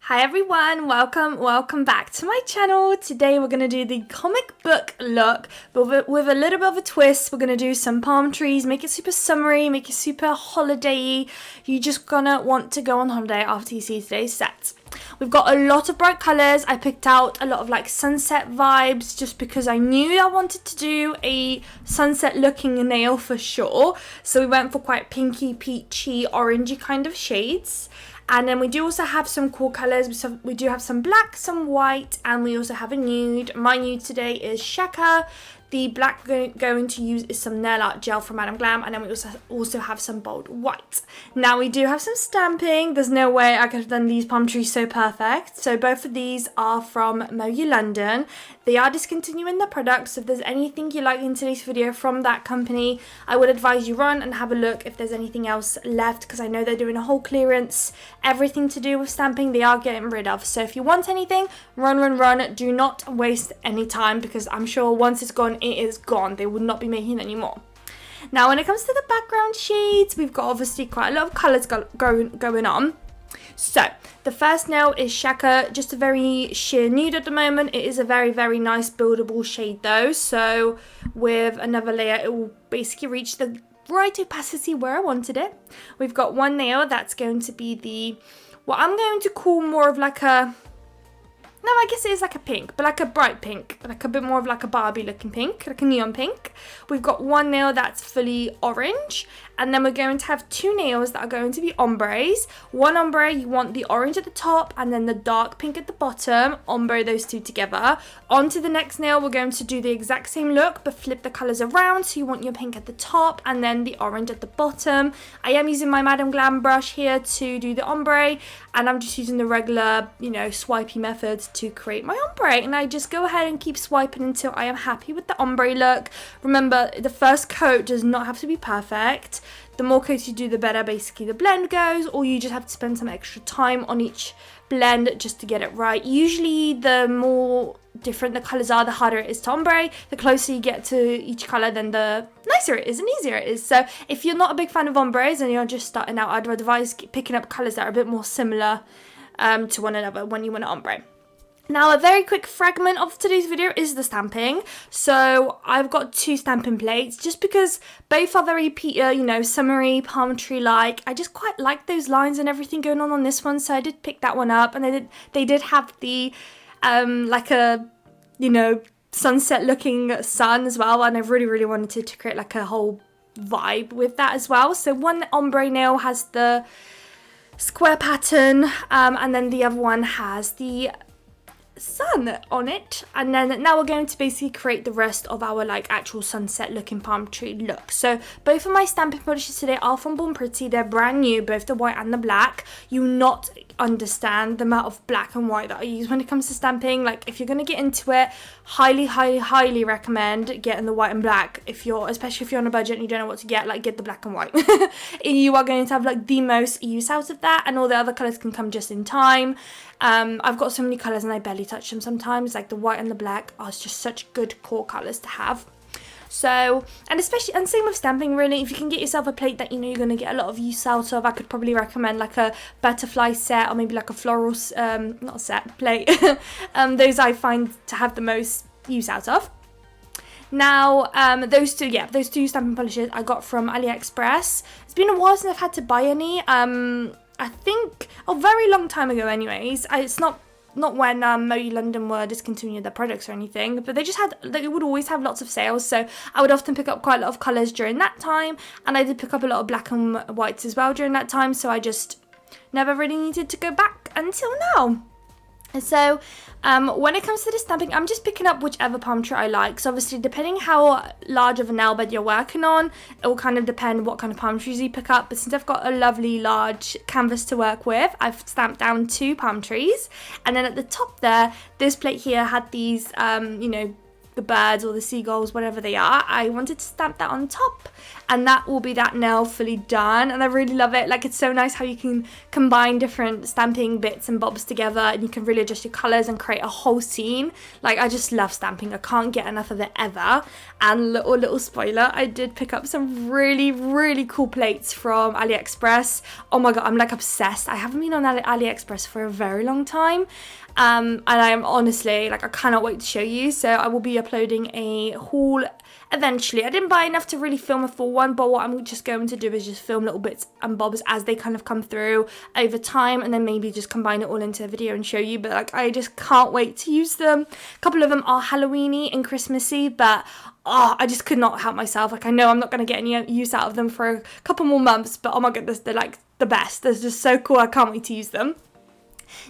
Hi everyone, welcome back to my channel. Today we're going to do the comic book look, but with a little bit of a twist. We're going to do some palm trees, make it super summery, make it super holiday-y. You're just gonna want to go on holiday after you see today's set. We've got a lot of bright colours. I picked out a lot of like sunset vibes just because I knew I wanted to do a sunset looking nail for sure. So we went for quite pinky, peachy, orangey kind of shades. And then we do also have some cool colours. We do have some black, some white, and we also have a nude. My nude today is Shaka. The black going to use is some nail art gel from Madam Glam, and then we also have some bold white. Now we do have some stamping. There's no way I could have done these palm trees so perfect. So both of these are from Moyu London. They are discontinuing the product, so if there's anything you like in today's video from that company, I would advise you run and have a look if there's anything else left, because I know they're doing a whole clearance. Everything to do with stamping they are getting rid of. So if you want anything, run. Do not waste any time, because I'm sure once it's gone, it is gone. They would not be making any more. Now when it comes to the background shades, we've got obviously quite a lot of colours going on. So the first nail is Shaka, just a very sheer nude at the moment. It is a very nice buildable shade though, so with another layer it will basically reach the right opacity where I wanted it. We've got one nail that's going to be what I'm going to call more of like a, no, I guess it is like a pink, but like a bright pink, like a bit more of like a Barbie looking pink, like a neon pink. We've got one nail that's fully orange, and then we're going to have two nails that are going to be ombres. One ombre, you want the orange at the top and then the dark pink at the bottom. Ombre those two together. On to the next nail, we're going to do the exact same look, but flip the colours around. So you want your pink at the top and then the orange at the bottom. I am using my Madam Glam brush here to do the ombre, and I'm just using the regular, swipey method to create my ombre. And I just go ahead and keep swiping until I am happy with the ombre look. Remember, the first coat does not have to be perfect. The more coats you do, the better basically the blend goes, or you just have to spend some extra time on each blend just to get it right. Usually the more different the colours are, the harder it is to ombre. The closer you get to each colour, then the nicer it is and easier it is. So if you're not a big fan of ombres and you're just starting out, I'd advise picking up colours that are a bit more similar to one another when you want to ombre. Now, a very quick fragment of today's video is the stamping. So I've got two stamping plates just because both are very, summery, palm tree-like. I just quite like those lines and everything going on this one, so I did pick that one up. And they did have the, like a, sunset-looking sun as well. And I really wanted to create like a whole vibe with that as well. So one ombre nail has the square pattern, and then the other one has the sun on it, and then now we're going to basically create the rest of our like actual sunset looking palm tree look. So both of my stamping polishes today are from Born Pretty. They're brand new, both the white and the black. You will not understand the amount of black and white that I use when it comes to stamping. Like, if you're going to get into it, highly recommend getting the white and black. Especially if you're on a budget and you don't know what to get, like, get the black and white. You are going to have like the most use out of that, and all the other colors can come just in time. I've got so many colors and I barely touch them sometimes. Like the white and the black are just such good core colors to have. So, and same with stamping really, if you can get yourself a plate that you're going to get a lot of use out of, I could probably recommend like a butterfly set, or maybe like a floral, not set, plate. Those I find to have the most use out of. Now, those two stamping polishes I got from AliExpress. It's been a while since I've had to buy any. I think a very long time ago anyways. It's not when Moyu London were discontinuing their products or anything, but they would always have lots of sales, so I would often pick up quite a lot of colours during that time, and I did pick up a lot of black and whites as well during that time, so I just never really needed to go back until now. So when it comes to the stamping, I'm just picking up whichever palm tree I like. So obviously, depending how large of a nail bed you're working on, it will kind of depend what kind of palm trees you pick up. But since I've got a lovely large canvas to work with, I've stamped down two palm trees. And then at the top there, this plate here had these, the birds or the seagulls, whatever they are. I wanted to stamp that on top, and that will be that nail fully done. And I really love it. Like, it's so nice how you can combine different stamping bits and bobs together, and you can really adjust your colors and create a whole scene. Like, I just love stamping. I can't get enough of it ever. And little spoiler, I did pick up some really cool plates from AliExpress. Oh my god, I'm like obsessed. I haven't been on AliExpress for a very long time. And I am honestly, like, I cannot wait to show you. So I will be uploading a haul eventually. I didn't buy enough to really film a full one, but what I'm just going to do is just film little bits and bobs as they kind of come through over time, and then maybe just combine it all into a video and show you. But like, I just can't wait to use them. A couple of them are Halloweeny and Christmassy, but I just could not help myself. Like, I know I'm not going to get any use out of them for a couple more months, but oh my goodness, they're like the best. They're just so cool. I can't wait to use them.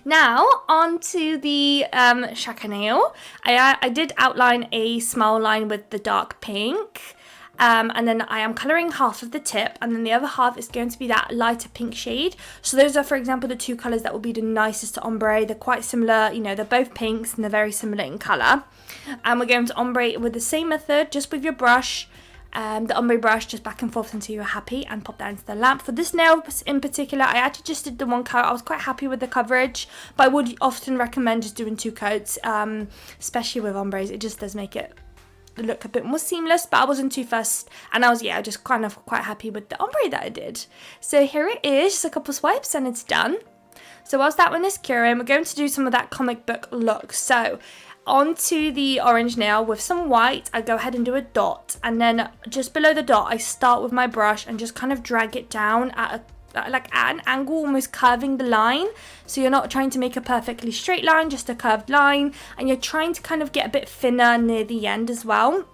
Now, on to the Shaka nail. I did outline a smile line with the dark pink. And then I am colouring half of the tip, and then the other half is going to be that lighter pink shade. So those are, for example, the two colours that will be the nicest to ombre. They're quite similar, you know, they're both pinks and they're very similar in colour. And we're going to ombre with the same method, just with your brush. The ombre brush, just back and forth until you're happy, and pop that into the lamp. For this nail in particular, I actually just did the one coat. I was quite happy with the coverage, but I would often recommend just doing 2 coats, especially with ombres. It just does make it look a bit more seamless, but I wasn't too fussed, and I was just kind of quite happy with the ombre that I did. So here it is, just a couple swipes and it's done. So whilst that one is curing, we're going to do some of that comic book look. So onto the orange nail with some white, I go ahead and do a dot, and then just below the dot I start with my brush and just kind of drag it down at an angle, almost curving the line. So you're not trying to make a perfectly straight line, just a curved line, and you're trying to kind of get a bit thinner near the end as well.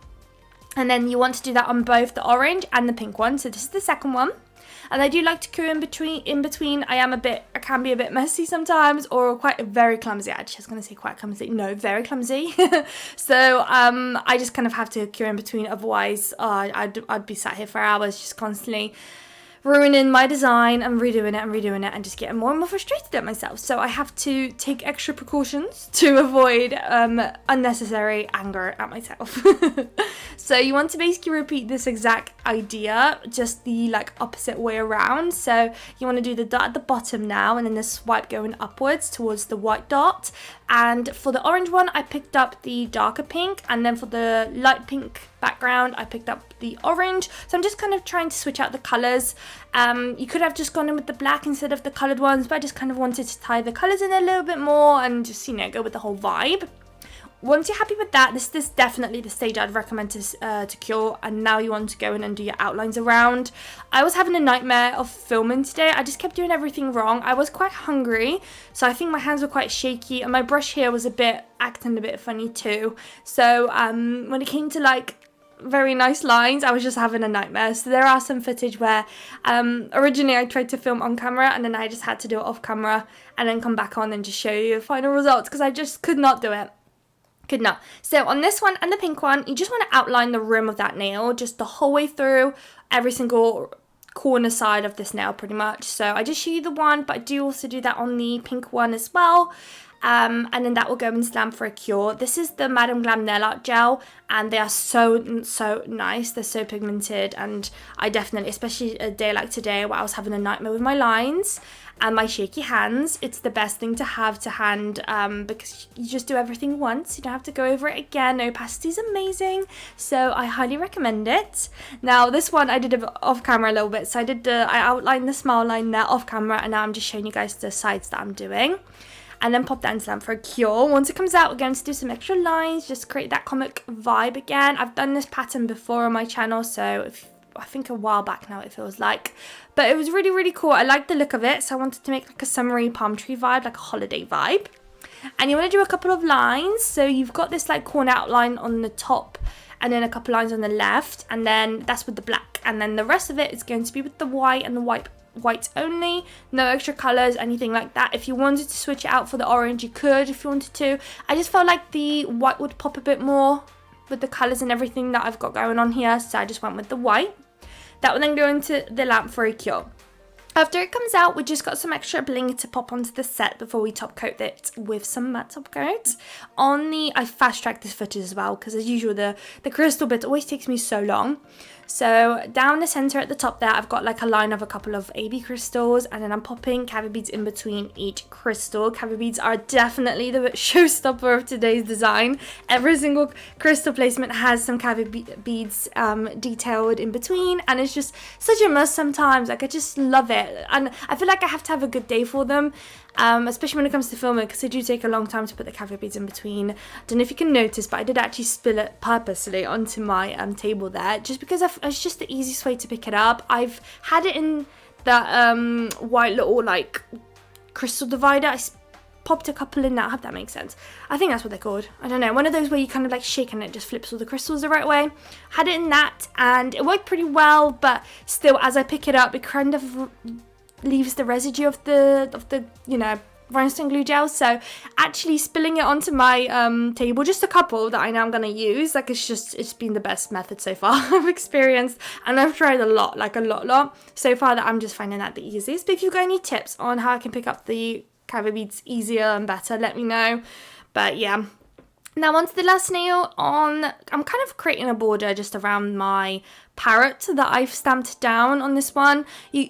And then you want to do that on both the orange and the pink one. So this is the second one. And I do like to cure in between. I can be a bit messy sometimes, or very clumsy. Actually, I was going to say quite clumsy. No, very clumsy. So I just kind of have to cure in between. Otherwise, I'd be sat here for hours just constantly ruining my design and redoing it and just getting more and more frustrated at myself. So I have to take extra precautions to avoid unnecessary anger at myself. So you want to basically repeat this exact idea, just the opposite way around. So you want to do the dot at the bottom now, and then the swipe going upwards towards the white dot. And for the orange one, I picked up the darker pink, and then for the light pink background, I picked up the orange. So I'm just kind of trying to switch out the colours. You could have just gone in with the black instead of the coloured ones, but I just kind of wanted to tie the colours in a little bit more and just, go with the whole vibe. Once you're happy with that, this is definitely the stage I'd recommend to cure, and now you want to go in and do your outlines around. I was having a nightmare of filming today. I just kept doing everything wrong. I was quite hungry, so I think my hands were quite shaky, and my brush here was acting a bit funny too. So when it came to very nice lines, I was just having a nightmare. So there are some footage where originally I tried to film on camera, and then I just had to do it off camera and then come back on and just show you the final results, because I just could not do it. Could not. So on this one and the pink one, you just want to outline the rim of that nail, just the whole way through, every single corner side of this nail pretty much. So I just show you the one, but I do also do that on the pink one as well. And then that will go in Glam for a cure. This is the Madam Glam nail art gel, and they are so nice. They're so pigmented, and I definitely, especially a day like today where I was having a nightmare with my lines and my shaky hands, it's the best thing to have to hand, because you just do everything once. You don't have to go over it again. Opacity is amazing, so I highly recommend it. Now this one I did off camera a little bit, so I outlined the smile line there off camera, and now I'm just showing you guys the sides that I'm doing. And then pop that into lamp for a cure. Once it comes out, we're going to do some extra lines, just create that comic vibe again. I've done this pattern before on my channel, so I think a while back now it feels like. But it was really cool. I liked the look of it, so I wanted to make a summery palm tree vibe, like a holiday vibe. And you want to do a couple of lines. So you've got this corner outline on the top, and then a couple lines on the left, and then that's with the black. And then the rest of it is going to be with the white and the white only, no extra colors, anything like that. If you wanted to switch it out for the orange, you could if you wanted to. I just felt like the white would pop a bit more with the colors and everything that I've got going on here, so I just went with the white. That will then go into the lamp for a cure. After it comes out, we just got some extra bling to pop onto the set before we top coat it with some matte top coat. I fast tracked this footage as well because as usual the crystal bit always takes me so long. So down the center at the top there, I've got like a line of a couple of AB crystals, and then I'm popping cavi beads in between each crystal. Cavi beads are definitely the showstopper of today's design. Every single crystal placement has some cavi beads detailed in between, and it's just such a must sometimes. Like, I just love it, and I feel like I have to have a good day for them. Especially when it comes to filming, because they do take a long time to put the cavi beads in between. I don't know if you can notice, but I did actually spill it purposely onto my table there, just because it's just the easiest way to pick it up. I've had it in that white little like crystal divider. I popped a couple in that. I hope that makes sense. I think that's what they're called. I don't know. One of those where you kind of like shake and it just flips all the crystals the right way. Had it in that, and it worked pretty well, but still, as I pick it up, it kind of leaves the residue of the you know, rhinestone glue gel. So actually spilling it onto my table, just a couple that I know I'm gonna use, like it's been the best method so far I've experienced, and I've tried a lot, like a lot so far, that I'm just finding that the easiest. But if you've got any tips on how I can pick up the cavi beads easier and better, let me know. But yeah, now onto the last nail. I'm kind of creating a border just around my parrot that I've stamped down on this one.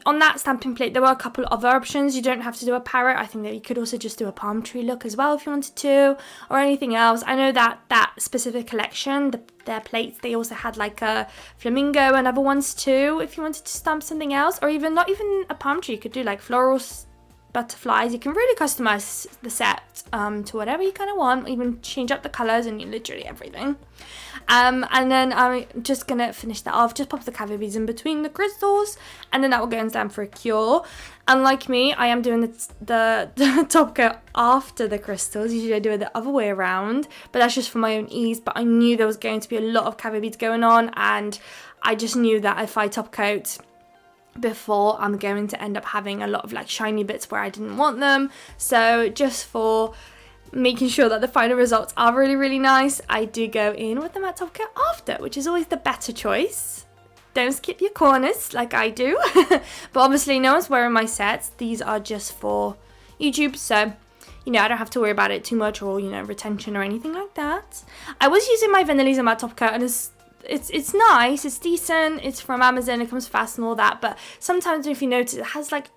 On that stamping plate, there were a couple other options. You don't have to do a parrot. I think that you could also just do a palm tree look as well if you wanted to, or anything else. I know that specific collection, their plates, they also had like a flamingo and other ones too, if you wanted to stamp something else, or even not even a palm tree. You could do like florals, butterflies. You can really customize the set to whatever you kind of want, even change up the colors and literally everything. And then I'm just gonna finish that off, just pop the cavi beads in between the crystals, and then that will go in down for a cure. Unlike me, I am doing the top coat after the crystals. Usually I do it the other way around, but that's just for my own ease. But I knew there was going to be a lot of cavi beads going on, and I just knew that if I top coat before, I'm going to end up having a lot of like shiny bits where I didn't want them. So just for making sure that the final results are really, really nice, I do go in with the matte top coat after, which is always the better choice. Don't skip your corners like I do. But obviously no one's wearing my sets. These are just for YouTube, so you know, I don't have to worry about it too much, or you know, retention or anything like that. I was using my Vanillisa matte top coat, and it's nice, it's decent, it's from Amazon, it comes fast and all that, but sometimes if you notice, it has like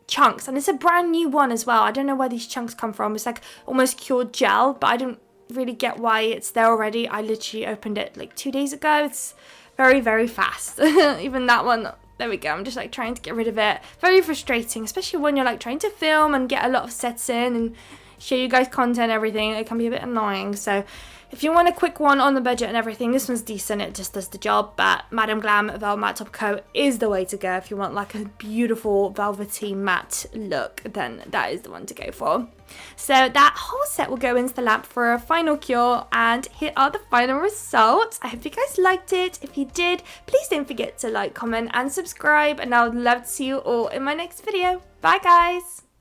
chunks, and it's a brand new one as well. I don't know where these chunks come from. It's like almost cured gel, but I don't really get why it's there already. I literally opened it like 2 days ago. It's very, very fast. Even that one, there we go. I'm just like trying to get rid of it. Very frustrating, especially when you're like trying to film and get a lot of sets in and show you guys content, everything. It can be a bit annoying. So if you want a quick one on the budget and everything, this one's decent. It just does the job. But Madame Glam Velvet Matte Top Coat is the way to go. If you want like a beautiful velvety matte look, then that is the one to go for. So that whole set will go into the lamp for a final cure, and here are the final results. I hope you guys liked it. If you did, please don't forget to like, comment and subscribe, and I would love to see you all in my next video. Bye guys!